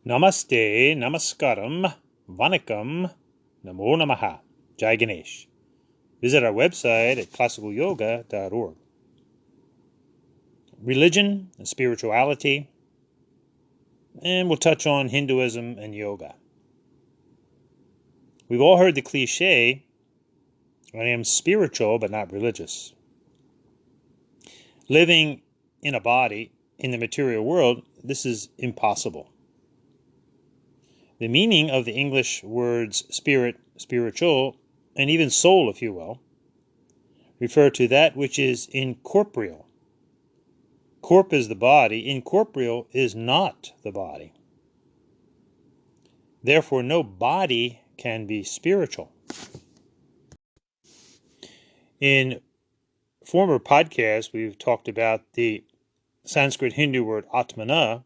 Namaste, Namaskaram, Vanakkam, Namo Namaha, Jai Ganesh. Visit our website at classicalyoga.org. Religion and spirituality, and we'll touch on Hinduism and yoga. We've all heard the cliche, I am spiritual but not religious. Living in a body in the material world, this is impossible. The meaning of the English words spirit, spiritual, and even soul, if you will, refer to that which is incorporeal. Corp is the body, incorporeal is not the body. Therefore, no body can be spiritual. In former podcasts, we've talked about the Sanskrit Hindu word atmana,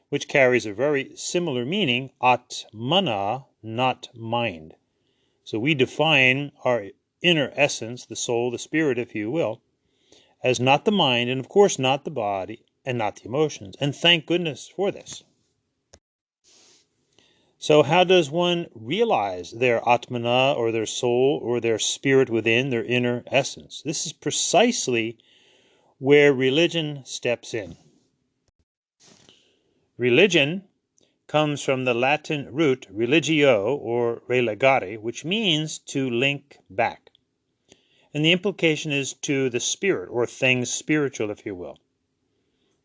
which carries a very similar meaning, atmana, not mind. So we define our inner essence, the soul, the spirit, if you will, as not the mind, and of course not the body, and not the emotions. And thank goodness for this. So how does one realize their atmana, or their soul, or their spirit within, their inner essence? This is precisely where religion steps in. Religion comes from the Latin root religio, or relegare, which means to link back. And the implication is to the spirit, or things spiritual, if you will.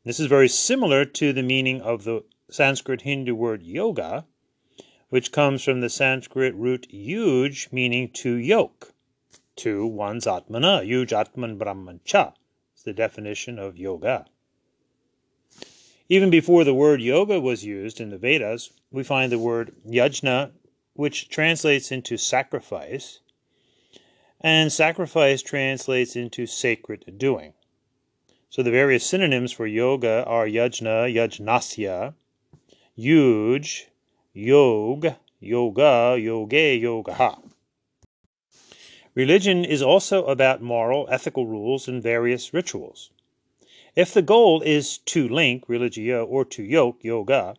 This is very similar to the meaning of the Sanskrit Hindu word yoga, which comes from the Sanskrit root yuj, meaning to yoke, to one's atmana. Yuj atman brahman cha is the definition of yoga. Even before the word yoga was used in the Vedas, we find the word yajna, which translates into sacrifice, and sacrifice translates into sacred doing. So the various synonyms for yoga are yajna, yajnasya, yuj, yog, yoga, yoge, yogaha. Religion is also about moral, ethical rules and various rituals. If the goal is to link, religio, or to yoke, yoga,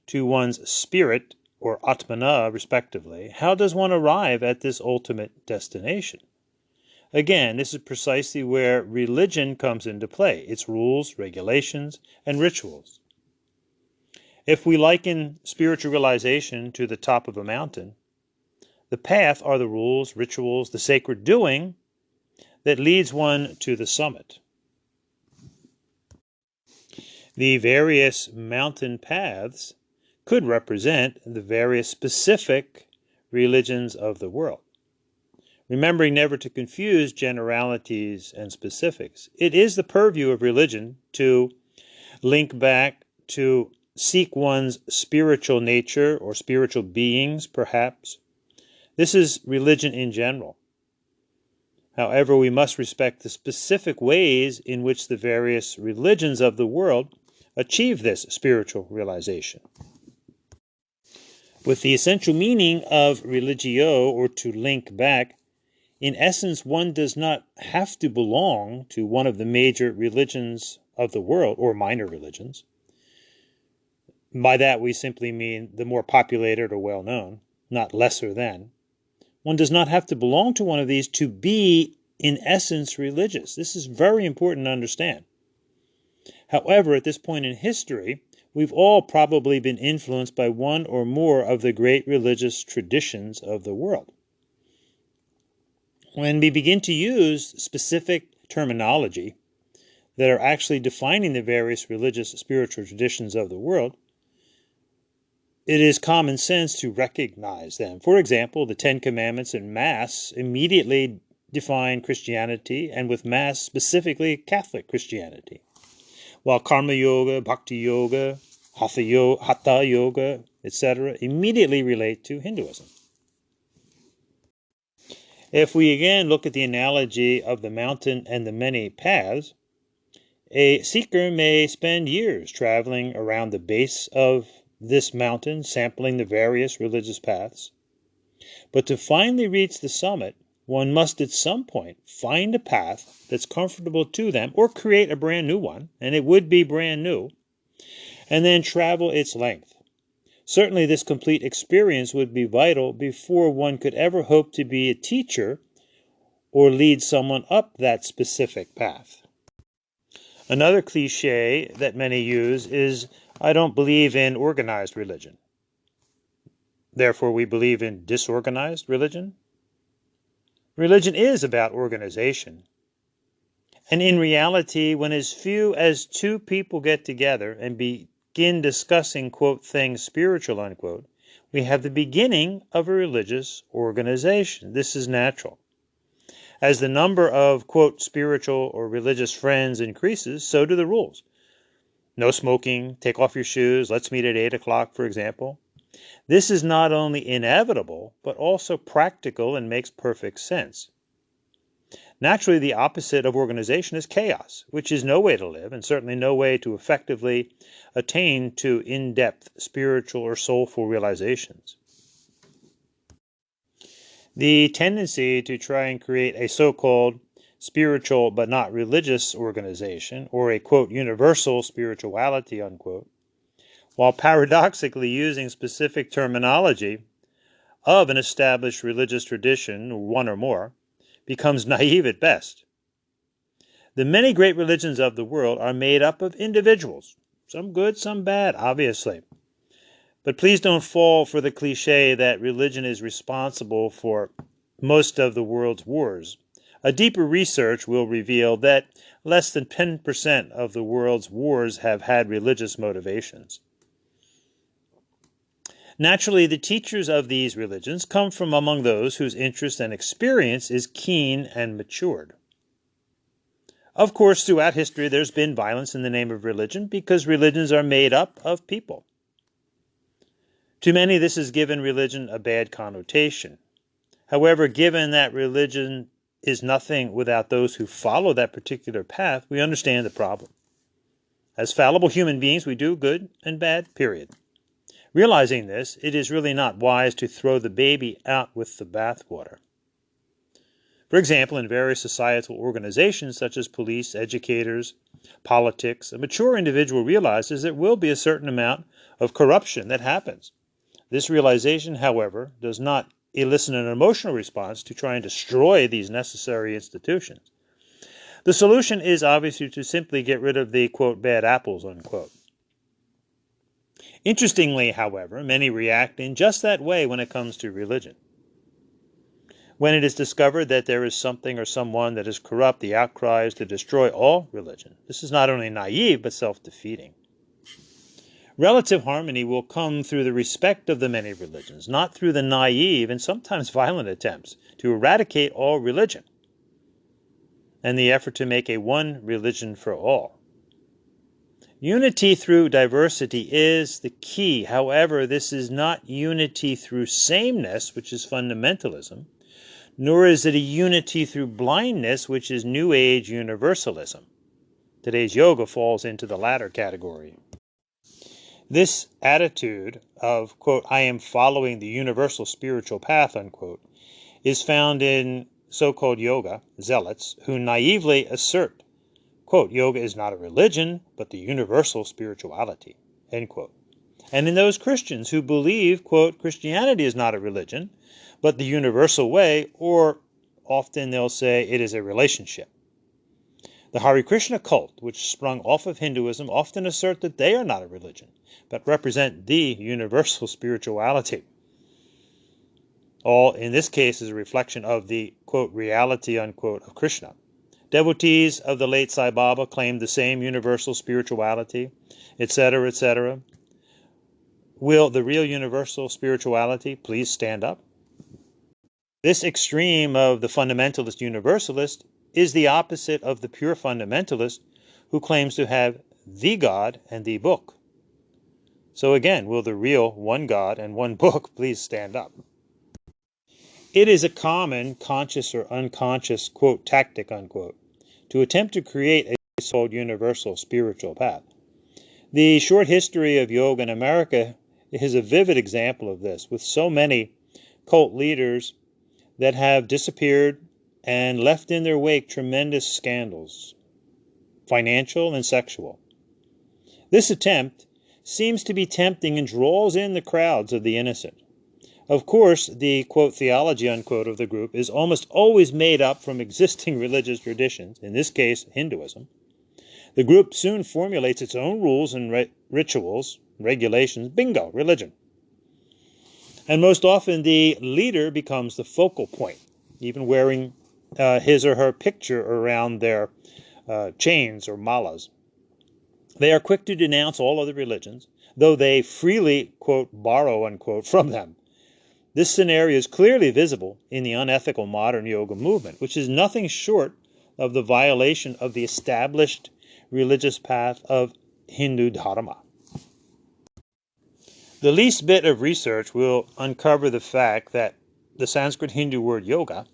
to one's spirit, or atmana, respectively, how does one arrive at this ultimate destination? Again, this is precisely where religion comes into play, its rules, regulations, and rituals. If we liken spiritual realization to the top of a mountain, the path are the rules, rituals, the sacred doing that leads one to the summit. The various mountain paths could represent the various specific religions of the world. Remembering never to confuse generalities and specifics, it is the purview of religion to link back, to seek one's spiritual nature or spiritual beings, perhaps. This is religion in general. However, we must respect the specific ways in which the various religions of the world achieve this spiritual realization. With the essential meaning of religio, or to link back, in essence, one does not have to belong to one of the major religions of the world, or minor religions. By that we simply mean the more populated or well-known, not lesser than. One does not have to belong to one of these to be, in essence, religious. This is very important to understand. However, at this point in history, we've all probably been influenced by one or more of the great religious traditions of the world. When we begin to use specific terminology that are actually defining the various religious spiritual traditions of the world, it is common sense to recognize them. For example, the Ten Commandments and Mass immediately define Christianity, and with Mass specifically Catholic Christianity, while Karma Yoga, Bhakti Yoga, Hatha Yoga, etc. immediately relate to Hinduism. If we again look at the analogy of the mountain and the many paths, a seeker may spend years traveling around the base of this mountain, sampling the various religious paths. But to finally reach the summit, one must at some point find a path that's comfortable to them, or create a brand new one, and it would be brand new, and then travel its length. Certainly this complete experience would be vital before one could ever hope to be a teacher or lead someone up that specific path. Another cliche that many use is, I don't believe in organized religion. Therefore, we believe in disorganized religion. Religion is about organization. And in reality, when as few as two people get together and begin discussing, quote, things spiritual, unquote, we have the beginning of a religious organization. This is natural. As the number of, quote, spiritual or religious friends increases, so do the rules. No smoking, take off your shoes, let's meet at 8 o'clock, for example. This is not only inevitable, but also practical and makes perfect sense. Naturally, the opposite of organization is chaos, which is no way to live, and certainly no way to effectively attain to in-depth spiritual or soulful realizations. The tendency to try and create a so-called spiritual but not religious organization, or a, quote, universal spirituality, unquote, while paradoxically using specific terminology of an established religious tradition, one or more, becomes naive at best. The many great religions of the world are made up of individuals, some good, some bad, obviously. But please don't fall for the cliche that religion is responsible for most of the world's wars. A deeper research will reveal that less than 10% of the world's wars have had religious motivations. Naturally, the teachers of these religions come from among those whose interest and experience is keen and matured. Of course, throughout history, there's been violence in the name of religion because religions are made up of people. To many, this has given religion a bad connotation. However, given that religion is nothing without those who follow that particular path, we understand the problem. As fallible human beings, we do good and bad, period. Realizing this, it is really not wise to throw the baby out with the bathwater. For example, in various societal organizations such as police, educators, politics, a mature individual realizes there will be a certain amount of corruption that happens. This realization, however, does not elicit an emotional response to try and destroy these necessary institutions. The solution is obviously to simply get rid of the, quote, bad apples, unquote. Interestingly, however, many react in just that way when it comes to religion. When it is discovered that there is something or someone that is corrupt, the outcry is to destroy all religion. This is not only naive, but self-defeating. Relative harmony will come through the respect of the many religions, not through the naive and sometimes violent attempts to eradicate all religion and the effort to make a one religion for all. Unity through diversity is the key. However, this is not unity through sameness, which is fundamentalism, nor is it a unity through blindness, which is New Age universalism. Today's yoga falls into the latter category. This attitude of, quote, I am following the universal spiritual path, unquote, is found in so-called yoga zealots who naively assert, quote, yoga is not a religion, but the universal spirituality, end quote. And in those Christians who believe, quote, Christianity is not a religion, but the universal way, or often they'll say it is a relationship. The Hare Krishna cult, which sprung off of Hinduism, often assert that they are not a religion, but represent the universal spirituality. All, in this case, is a reflection of the, quote, reality, unquote, of Krishna. Devotees of the late Sai Baba claimed the same universal spirituality, etc., etc. Will the real universal spirituality please stand up? This extreme of the fundamentalist universalist is the opposite of the pure fundamentalist who claims to have the God and the book. So again, will the real one God and one book please stand up? It is a common, conscious or unconscious, quote, tactic, unquote, to attempt to create a so-called universal spiritual path. The short history of yoga in America is a vivid example of this, with so many cult leaders that have disappeared and left in their wake tremendous scandals, financial and sexual. This attempt seems to be tempting and draws in the crowds of the innocent. Of course, the, quote, theology, unquote, of the group is almost always made up from existing religious traditions, in this case, Hinduism. The group soon formulates its own rules and rituals, regulations, bingo, religion. And most often the leader becomes the focal point, even wearing his or her picture around their chains or malas. They are quick to denounce all other religions, though they freely, quote, borrow, unquote, from them. This scenario is clearly visible in the unethical modern yoga movement, which is nothing short of the violation of the established religious path of Hindu Dharma. The least bit of research will uncover the fact that the Sanskrit Hindu word yoga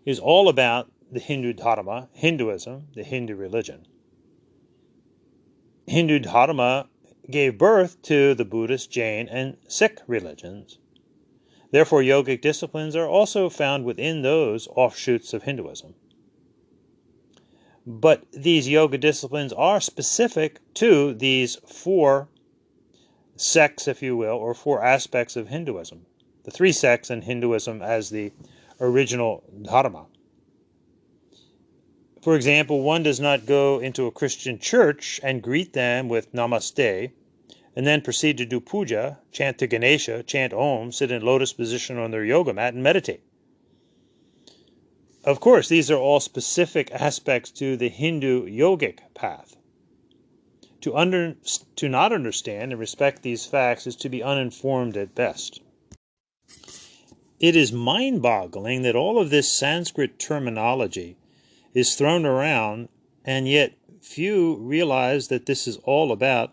is all about the Hindu Dharma, Hinduism, the Hindu religion. Hindu Dharma gave birth to the Buddhist, Jain, and Sikh religions. Therefore, yogic disciplines are also found within those offshoots of Hinduism. But these yoga disciplines are specific to these four sects, if you will, or four aspects of Hinduism. The three sects in Hinduism as the original Dharma. For example, one does not go into a Christian church and greet them with Namaste, and then proceed to do puja, chant to Ganesha, chant Om, sit in lotus position on their yoga mat, and meditate. Of course, these are all specific aspects to the Hindu yogic path. To not understand and respect these facts is to be uninformed at best. It is mind-boggling that all of this Sanskrit terminology is thrown around, and yet few realize that this is all about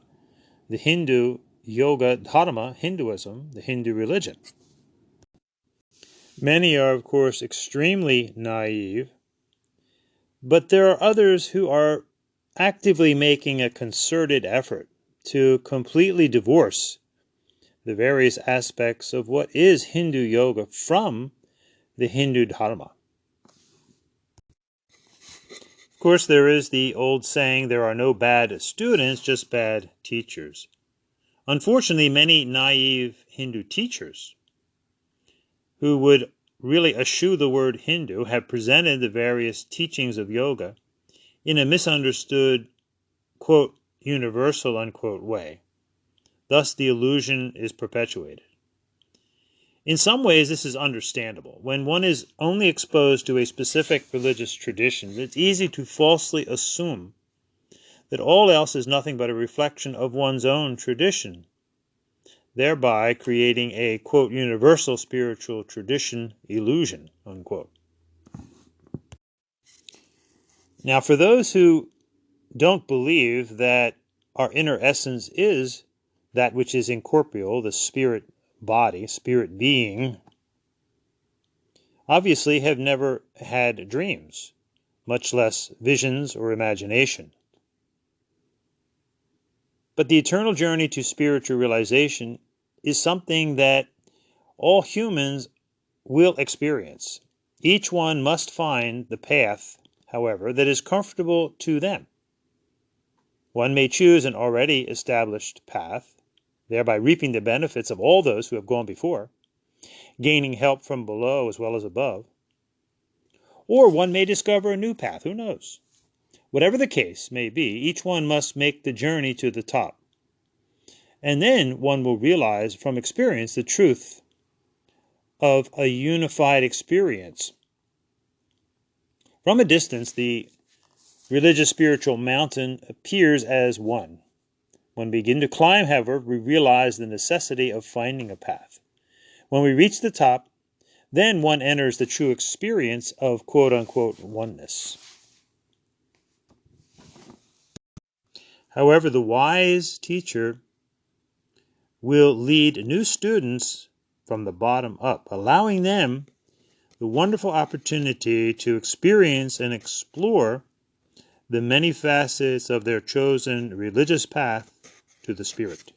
the Hindu yoga dharma, Hinduism, the Hindu religion. Many are, of course, extremely naive, but there are others who are actively making a concerted effort to completely divorce the various aspects of what is Hindu yoga from the Hindu dharma. Of course, there is the old saying, there are no bad students, just bad teachers. Unfortunately, many naive Hindu teachers who would really eschew the word Hindu have presented the various teachings of yoga in a misunderstood, quote, universal, unquote, way. Thus, the illusion is perpetuated. In some ways, this is understandable. When one is only exposed to a specific religious tradition, it's easy to falsely assume that all else is nothing but a reflection of one's own tradition, thereby creating a, quote, universal spiritual tradition illusion, unquote. Now, for those who don't believe that our inner essence is that which is incorporeal, the spirit body, spirit being, obviously have never had dreams, much less visions or imagination. But the eternal journey to spiritual realization is something that all humans will experience. Each one must find the path, however, that is comfortable to them. One may choose an already established path, thereby reaping the benefits of all those who have gone before, gaining help from below as well as above. Or one may discover a new path, who knows? Whatever the case may be, each one must make the journey to the top. And then one will realize from experience the truth of a unified experience. From a distance, the religious spiritual mountain appears as one. When we begin to climb, however, we realize the necessity of finding a path. When we reach the top, then one enters the true experience of quote-unquote oneness. However, the wise teacher will lead new students from the bottom up, allowing them the wonderful opportunity to experience and explore the many facets of their chosen religious path to the spirit.